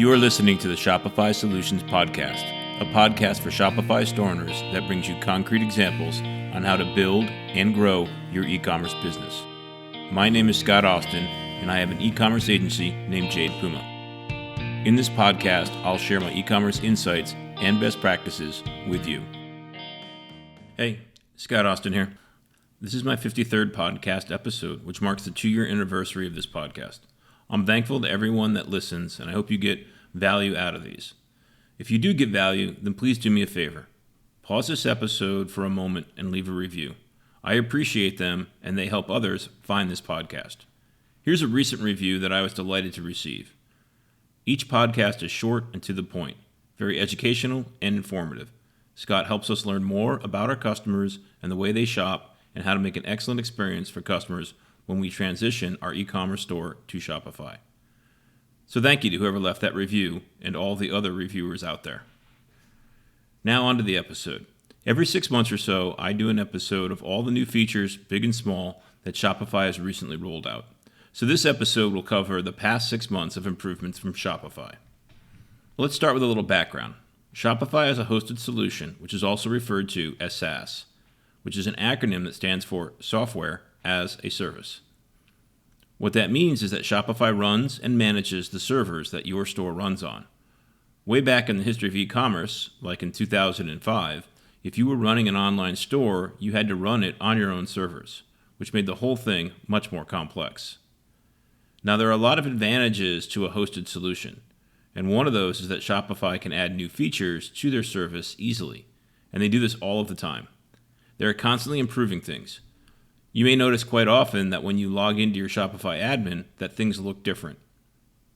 You are listening to the Shopify Solutions Podcast, a podcast for Shopify store owners that brings you concrete examples on how to build and grow your e-commerce business. My name is Scott Austin, and I have an e-commerce agency named Jade Puma. In this podcast, I'll share my e-commerce insights and best practices with you. Hey, Scott Austin here. This is my 53rd podcast episode, which marks the 2-year anniversary of this podcast. I'm thankful to everyone that listens, and I hope you get value out of these. If you do get value, then please do me a favor. Pause this episode for a moment and leave a review. I appreciate them, and they help others find this podcast. Here's a recent review that I was delighted to receive. Each podcast is short and to the point, very educational and informative. Scott helps us learn more about our customers and the way they shop and how to make an excellent experience for customers when we transition our e-commerce store to Shopify. So thank you to whoever left that review and all the other reviewers out there. Now on to the episode. Every 6 months or so, I do an episode of all the new features, big and small, that Shopify has recently rolled out. So this episode will cover the past 6 months of improvements from Shopify. Let's start with a little background. Shopify is a hosted solution, which is also referred to as SaaS, which is an acronym that stands for Software as a Service. What that means is that Shopify runs and manages the servers that your store runs on. Way back in the history of e-commerce, like in 2005, if you were running an online store, you had to run it on your own servers, which made the whole thing much more complex. Now, there are a lot of advantages to a hosted solution, and one of those is that Shopify can add new features to their service easily, and they do this all of the time. They're constantly improving things. You may notice quite often that when you log into your Shopify admin, that things look different.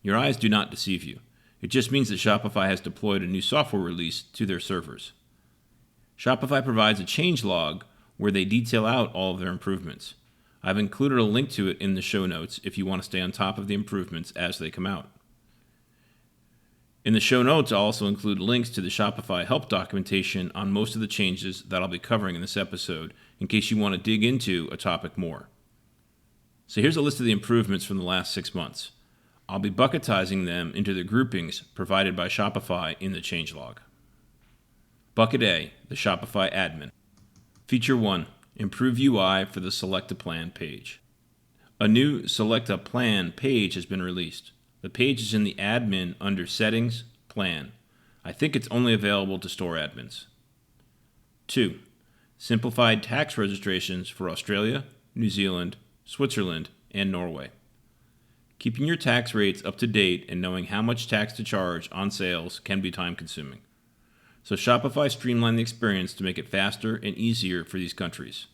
Your eyes do not deceive you. It just means that Shopify has deployed a new software release to their servers. Shopify provides a change log where they detail out all of their improvements. I've included a link to it in the show notes if you want to stay on top of the improvements as they come out. In the show notes, I'll also include links to the Shopify help documentation on most of the changes that I'll be covering in this episode in case you want to dig into a topic more. So here's a list of the improvements from the last 6 months. I'll be bucketizing them into the groupings provided by Shopify in the changelog. Bucket A, the Shopify admin. Feature 1, improve UI for the Select a Plan page. A new Select a Plan page has been released. The page is in the admin under Settings, Plan. I think it's only available to store admins. 2. Simplified tax registrations for Australia, New Zealand, Switzerland, and Norway. Keeping your tax rates up to date and knowing how much tax to charge on sales can be time-consuming. So Shopify streamlined the experience to make it faster and easier for these countries.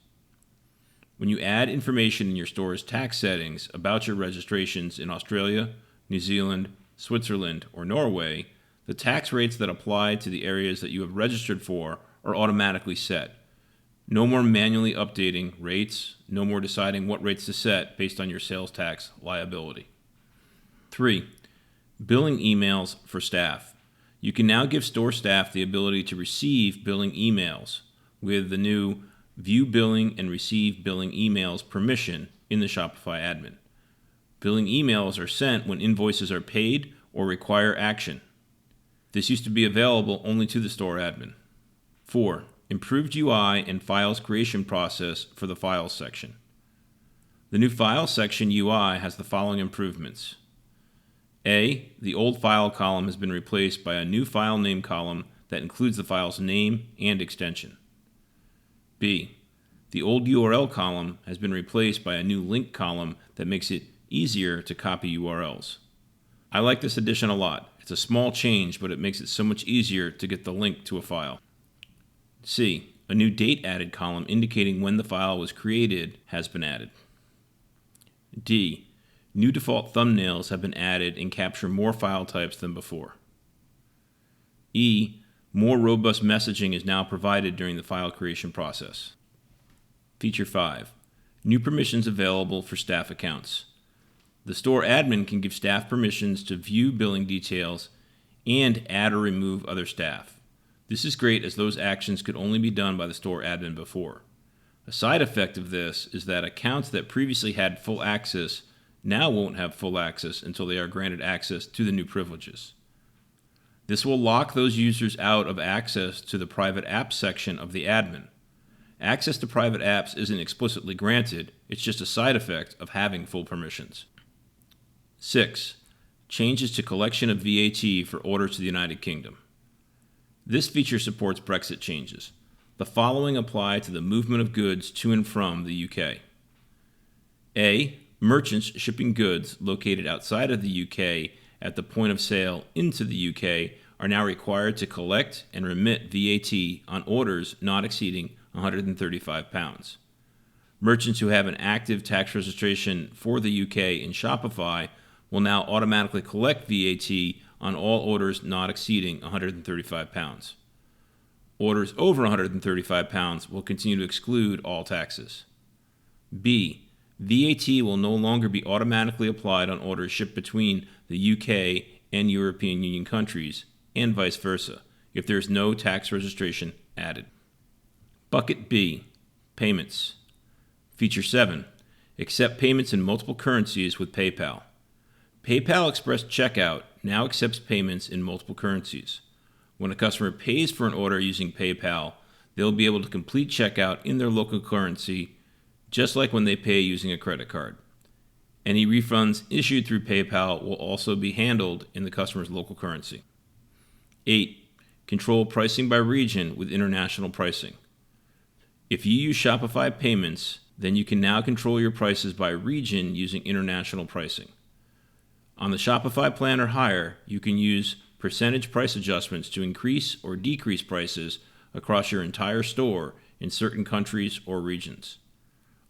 When you add information in your store's tax settings about your registrations in Australia, New Zealand, Switzerland, or Norway, the tax rates that apply to the areas that you have registered for are automatically set. No more manually updating rates, no more deciding what rates to set based on your sales tax liability. 3. Billing emails for staff. You can now give store staff the ability to receive billing emails with the new View Billing and Receive Billing Emails permission in the Shopify admin. Billing emails are sent when invoices are paid or require action. This used to be available only to the store admin. 4. Improved UI and files creation process for the Files section. The new Files section UI has the following improvements. A. The old file column has been replaced by a new file name column that includes the file's name and extension. B. The old URL column has been replaced by a new link column that makes it easier to copy URLs. I like this addition a lot. It's a small change, but it makes it so much easier to get the link to a file. C. A new date added column indicating when the file was created has been added. D. New default thumbnails have been added and capture more file types than before. E. More robust messaging is now provided during the file creation process. Feature 5. New permissions available for staff accounts. The store admin can give staff permissions to view billing details and add or remove other staff. This is great as those actions could only be done by the store admin before. A side effect of this is that accounts that previously had full access now won't have full access until they are granted access to the new privileges. This will lock those users out of access to the private apps section of the admin. Access to private apps isn't explicitly granted, it's just a side effect of having full permissions. 6. Changes to collection of VAT for orders to the United Kingdom. This feature supports Brexit changes. The following apply to the movement of goods to and from the UK. A. Merchants shipping goods located outside of the UK at the point of sale into the UK are now required to collect and remit VAT on orders not exceeding £135. Merchants who have an active tax registration for the UK in Shopify will now automatically collect VAT on all orders not exceeding £135. Orders over £135 will continue to exclude all taxes. B. VAT will no longer be automatically applied on orders shipped between the UK and European Union countries, and vice versa, if there is no tax registration added. Bucket B. Payments. Feature 7. Accept payments in multiple currencies with PayPal. PayPal Express Checkout now accepts payments in multiple currencies. When a customer pays for an order using PayPal, they'll be able to complete checkout in their local currency, just like when they pay using a credit card. Any refunds issued through PayPal will also be handled in the customer's local currency. 8. Control pricing by region with international pricing. If you use Shopify Payments, then you can now control your prices by region using international pricing. On the Shopify plan or higher, you can use percentage price adjustments to increase or decrease prices across your entire store in certain countries or regions.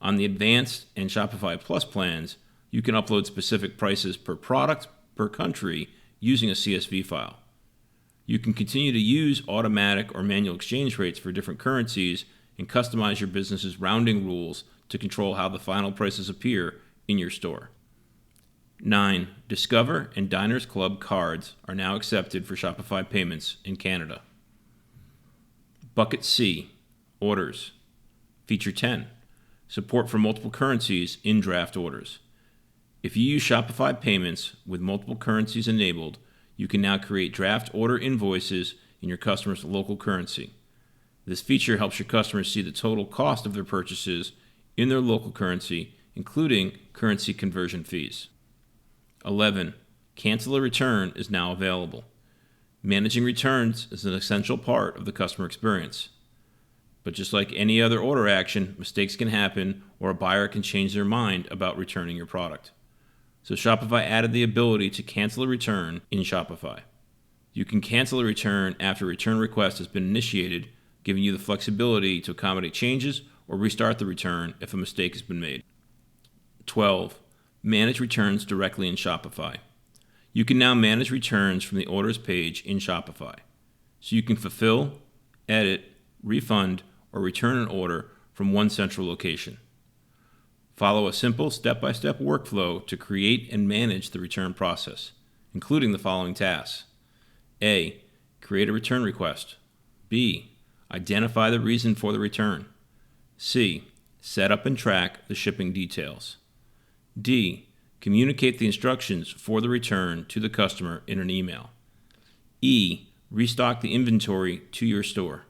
On the Advanced and Shopify Plus plans, you can upload specific prices per product per country using a CSV file. You can continue to use automatic or manual exchange rates for different currencies and customize your business's rounding rules to control how the final prices appear in your store. 9. Discover and Diners Club cards are now accepted for Shopify Payments in Canada. Bucket C. Orders. Feature 10. Support for multiple currencies in draft orders. If you use Shopify Payments with multiple currencies enabled, you can now create draft order invoices in your customer's local currency. This feature helps your customers see the total cost of their purchases in their local currency, including currency conversion fees. 11. Cancel a return is now available. Managing returns is an essential part of the customer experience. But just like any other order action, mistakes can happen or a buyer can change their mind about returning your product. So Shopify added the ability to cancel a return in Shopify. You can cancel a return after a return request has been initiated, giving you the flexibility to accommodate changes or restart the return if a mistake has been made. 12. Manage returns directly in Shopify. You can now manage returns from the orders page in Shopify. So you can fulfill, edit, refund, or return an order from one central location. Follow a simple step-by-step workflow to create and manage the return process, including the following tasks. A. Create a return request. B. Identify the reason for the return. C. Set up and track the shipping details. D. Communicate the instructions for the return to the customer in an email. E. Restock the inventory to your store.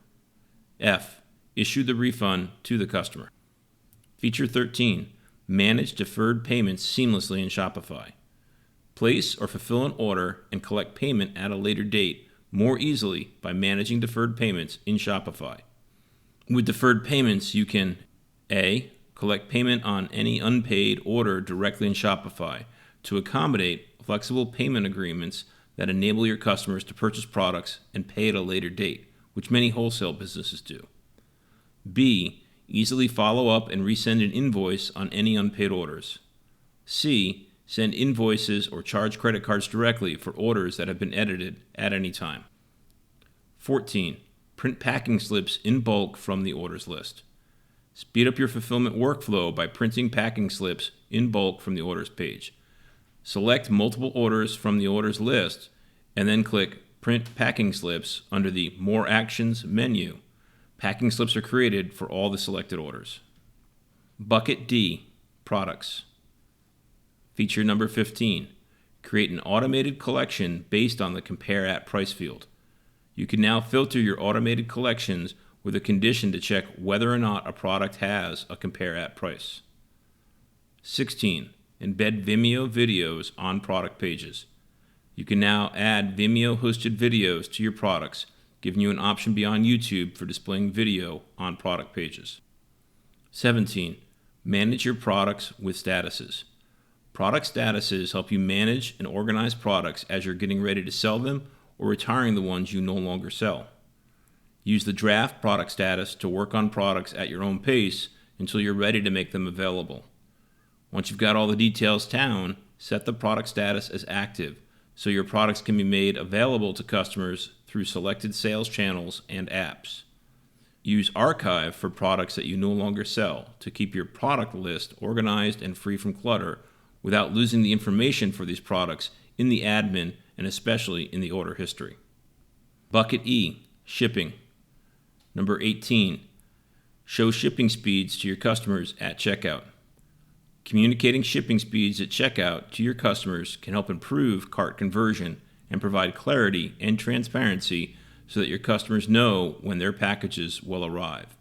F. Issue the refund to the customer. Feature 13. Manage deferred payments seamlessly in Shopify. Place or fulfill an order and collect payment at a later date more easily by managing deferred payments in Shopify. With deferred payments, you can A. Collect payment on any unpaid order directly in Shopify to accommodate flexible payment agreements that enable your customers to purchase products and pay at a later date, which many wholesale businesses do. B. Easily follow up and resend an invoice on any unpaid orders. C. Send invoices or charge credit cards directly for orders that have been edited at any time. 14. Print packing slips in bulk from the orders list. Speed up your fulfillment workflow by printing packing slips in bulk from the orders page. Select multiple orders from the orders list and then click Print Packing Slips under the More Actions menu. Packing slips are created for all the selected orders. Bucket D. Products. Feature number 15. create an automated collection based on the Compare At Price field. You can now filter your automated collections with a condition to check whether or not a product has a Compare At Price. 16. Embed Vimeo videos on product pages. You can now add Vimeo-hosted videos to your products, giving you an option beyond YouTube for displaying video on product pages. 17. Manage your products with statuses. Product statuses help you manage and organize products as you're getting ready to sell them or retiring the ones you no longer sell. Use the draft product status to work on products at your own pace until you're ready to make them available. Once you've got all the details down, set the product status as active so your products can be made available to customers through selected sales channels and apps. Use Archive for products that you no longer sell to keep your product list organized and free from clutter without losing the information for these products in the admin and especially in the order history. Bucket E, Shipping. Number 18, show shipping speeds to your customers at checkout. Communicating shipping speeds at checkout to your customers can help improve cart conversion and provide clarity and transparency so that your customers know when their packages will arrive.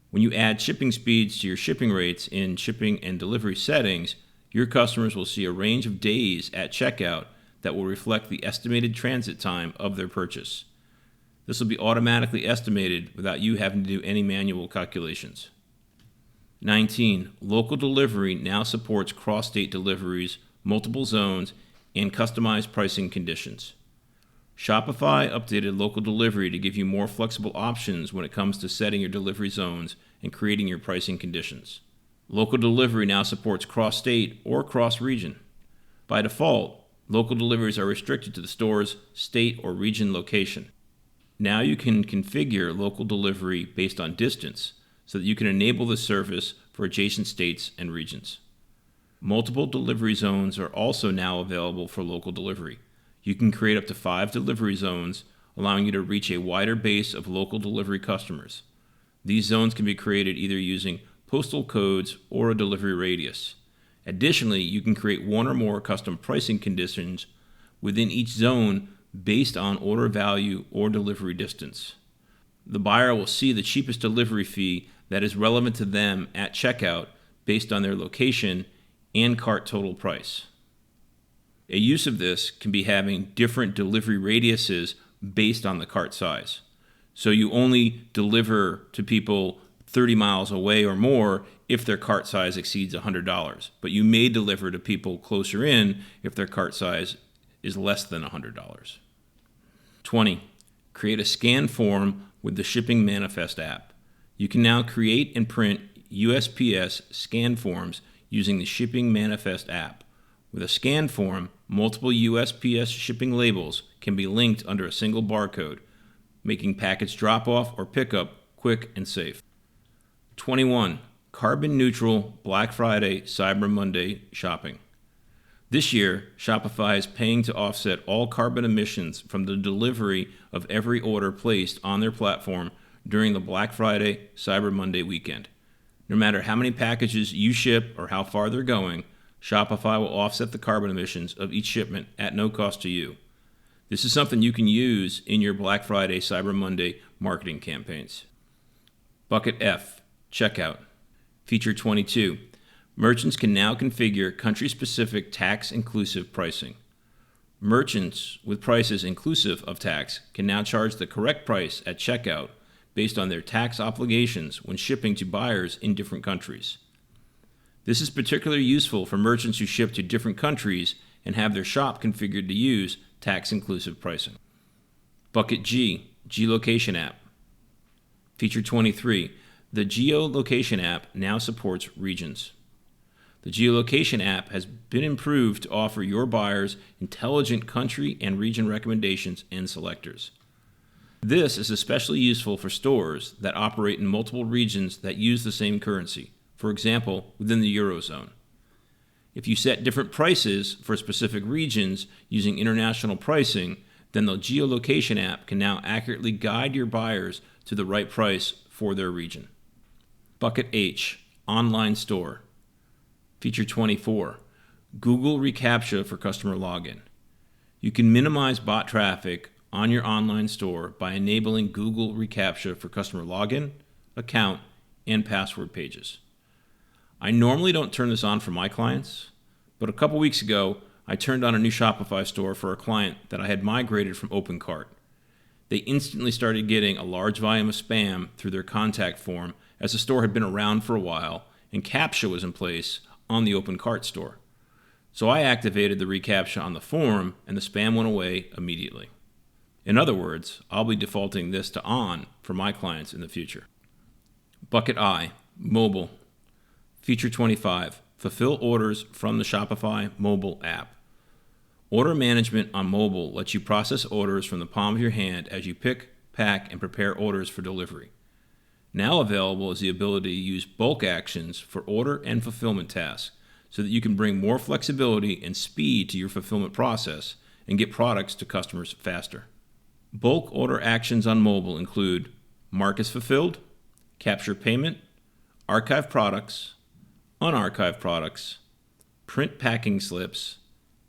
When you add shipping speeds to your shipping rates in shipping and delivery settings, your customers will see a range of days at checkout that will reflect the estimated transit time of their purchase. This will be automatically estimated without you having to do any manual calculations. 19. Local delivery now supports cross-state deliveries, multiple zones, and customized pricing conditions. Shopify updated local delivery to give you more flexible options when it comes to setting your delivery zones and creating your pricing conditions. Local delivery now supports cross-state or cross-region. By default, local deliveries are restricted to the store's state or region location. Now you can configure local delivery based on distance so that you can enable this service for adjacent states and regions. Multiple delivery zones are also now available for local delivery. You can create up to 5 delivery zones, allowing you to reach a wider base of local delivery customers. These zones can be created either using postal codes or a delivery radius. Additionally, you can create one or more custom pricing conditions within each zone based on order value or delivery distance. The buyer will see the cheapest delivery fee that is relevant to them at checkout based on their location and cart total price. A use of this can be having different delivery radiuses based on the cart size. So you only deliver to people 30 miles away or more if their cart size exceeds $100, but you may deliver to people closer in if their cart size is less than $100. 20. Create a scan form with the Shipping Manifest app. You can now create and print USPS scan forms using the Shipping Manifest app. With a scan form, multiple USPS shipping labels can be linked under a single barcode, making package drop-off or pickup quick and safe. 21. Carbon neutral Black Friday, Cyber Monday shopping. This year, Shopify is paying to offset all carbon emissions from the delivery of every order placed on their platform during the Black Friday, Cyber Monday weekend. No matter how many packages you ship or how far they're going, Shopify will offset the carbon emissions of each shipment at no cost to you. This is something you can use in your Black Friday, Cyber Monday marketing campaigns. Bucket F, Checkout. Feature 22. Merchants can now configure country-specific tax-inclusive pricing. Merchants with prices inclusive of tax can now charge the correct price at checkout based on their tax obligations when shipping to buyers in different countries. This is particularly useful for merchants who ship to different countries and have their shop configured to use tax-inclusive pricing. Bucket G, Geolocation app. Feature 23. The Geolocation app now supports regions. The Geolocation app has been improved to offer your buyers intelligent country and region recommendations and selectors. This is especially useful for stores that operate in multiple regions that use the same currency, for example, within the Eurozone. If you set different prices for specific regions using international pricing, then the Geolocation app can now accurately guide your buyers to the right price for their region. Bucket H, Online Store. Feature 24. Google reCAPTCHA for customer login. You can minimize bot traffic on your online store by enabling Google reCAPTCHA for customer login, account, and password pages. I normally don't turn this on for my clients, but a couple weeks ago, I turned on a new Shopify store for a client that I had migrated from OpenCart. They instantly started getting a large volume of spam through their contact form, as the store had been around for a while and CAPTCHA was in place on the OpenCart store. So I activated the reCAPTCHA on the form and the spam went away immediately. In other words, I'll be defaulting this to on for my clients in the future. Bucket I, mobile. Feature 25, fulfill orders from the Shopify mobile app. Order management on mobile lets you process orders from the palm of your hand as you pick, pack, and prepare orders for delivery. Now available is the ability to use bulk actions for order and fulfillment tasks so that you can bring more flexibility and speed to your fulfillment process and get products to customers faster. Bulk order actions on mobile include mark as fulfilled, capture payment, archive products, unarchive products, print packing slips,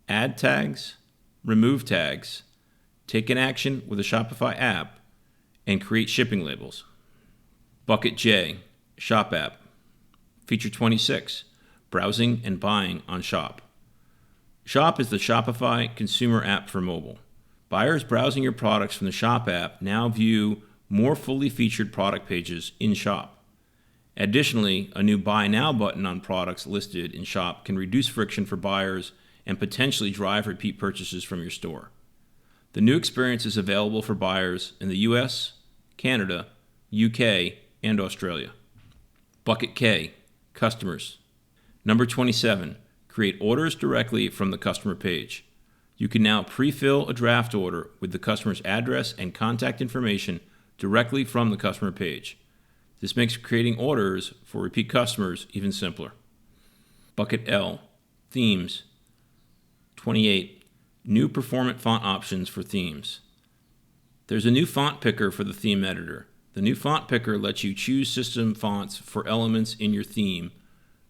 add tags, remove tags, take an action with a Shopify app, and create shipping labels. Bucket J, Shop app. Feature 26, browsing and buying on Shop. Shop is the Shopify consumer app for mobile. Buyers browsing your products from the Shop app now view more fully featured product pages in Shop. Additionally, a new Buy Now button on products listed in Shop can reduce friction for buyers and potentially drive repeat purchases from your store. The new experience is available for buyers in the US, Canada, UK, and Australia. Bucket K, customers. Number 27, create orders directly from the customer page. You can now pre-fill a draft order with the customer's address and contact information directly from the customer page. This makes creating orders for repeat customers even simpler. Bucket L, themes. 28, new performant font options for themes. There's a new font picker for the theme editor. The new font picker lets you choose system fonts for elements in your theme.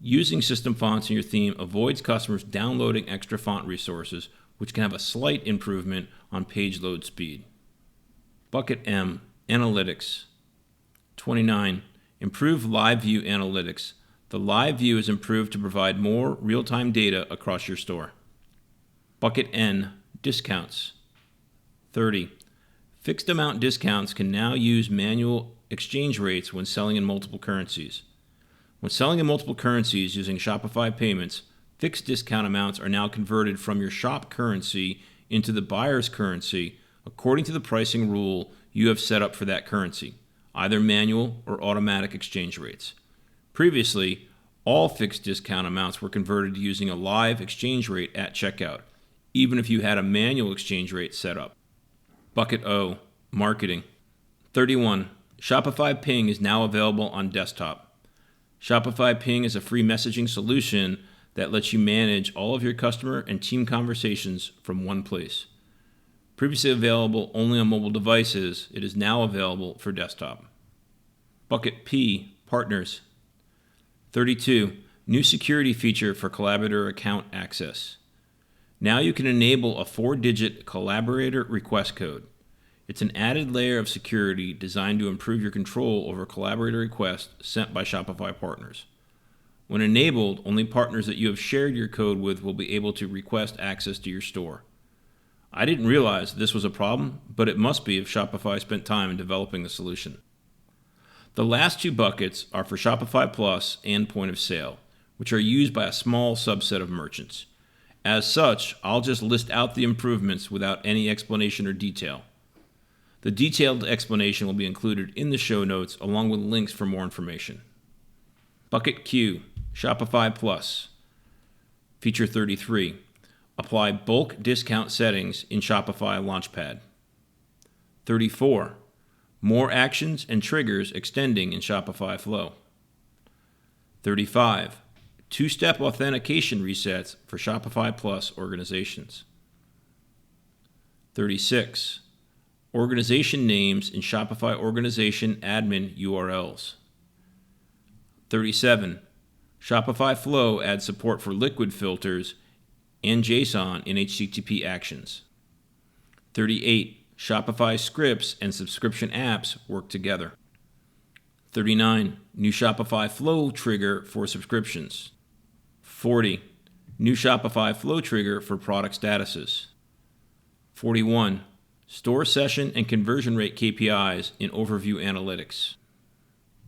Using system fonts in your theme avoids customers downloading extra font resources, which can have a slight improvement on page load speed. Bucket M, analytics. 29, improve live view analytics. The live view is improved to provide more real-time data across your store. Bucket N, discounts. 30, fixed amount discounts can now use manual exchange rates when selling in multiple currencies. When selling in multiple currencies using Shopify payments, fixed discount amounts are now converted from your shop currency into the buyer's currency according to the pricing rule you have set up for that currency, either manual or automatic exchange rates. Previously, all fixed discount amounts were converted using a live exchange rate at checkout, even if you had a manual exchange rate set up. Bucket O, marketing. 31, Shopify Ping is now available on desktop. Shopify Ping is a free messaging solution that lets you manage all of your customer and team conversations from one place. Previously available only on mobile devices, it is now available for desktop. Bucket P, partners. 32, new security feature for collaborator account access. Now you can enable a 4-digit collaborator request code. It's an added layer of security designed to improve your control over collaborator requests sent by Shopify partners. When enabled, only partners that you have shared your code with will be able to request access to your store. I didn't realize this was a problem, but it must be if Shopify spent time in developing the solution. The last two buckets are for Shopify Plus and Point of Sale, which are used by a small subset of merchants. As such, I'll just list out the improvements without any explanation or detail. The detailed explanation will be included in the show notes along with links for more information. Bucket Q, Shopify Plus. Feature 33, apply bulk discount settings in Shopify Launchpad. 34, more actions and triggers extending in Shopify Flow. 35, two-step authentication resets for Shopify Plus organizations. 36, organization names in Shopify organization admin URLs. 37, Shopify Flow adds support for liquid filters and JSON in HTTP actions. 38. Shopify scripts and subscription apps work together. 39. New Shopify flow trigger for subscriptions. 40. New Shopify flow trigger for product statuses. 41. Store session and conversion rate KPIs in Overview Analytics.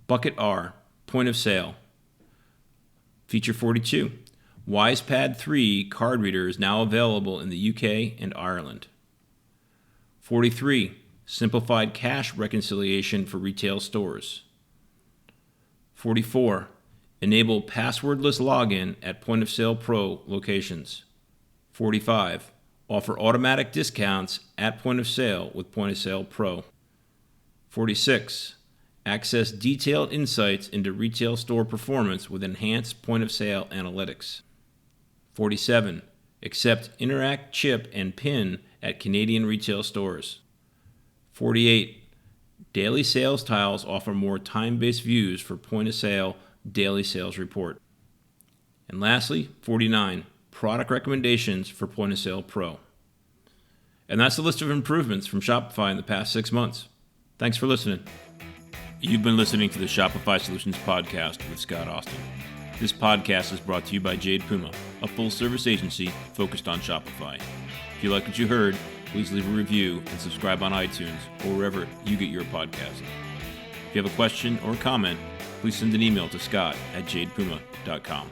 Bucket R, point of sale. Feature 42. WisePad 3 card reader is now available in the UK and Ireland. 43. Simplified cash reconciliation for retail stores. 44. Enable passwordless login at Point of Sale Pro locations. 45. Offer automatic discounts at point of sale with Point of Sale Pro. 46. Access detailed insights into retail store performance with enhanced point of sale analytics. 47. Accept Interact chip and PIN at Canadian retail stores. 48. Daily sales tiles offer more time-based views for point of sale daily sales report. And lastly, 49. Product recommendations for Point of Sale Pro. And that's the list of improvements from Shopify in the past 6 months. Thanks for listening. You've been listening to the Shopify Solutions Podcast with Scott Austin. This podcast is brought to you by Jade Puma, a full-service agency focused on Shopify. If you like what you heard, please leave a review and subscribe on iTunes or wherever you get your podcast. If you have a question or comment, please send an email to scott@jadepuma.com.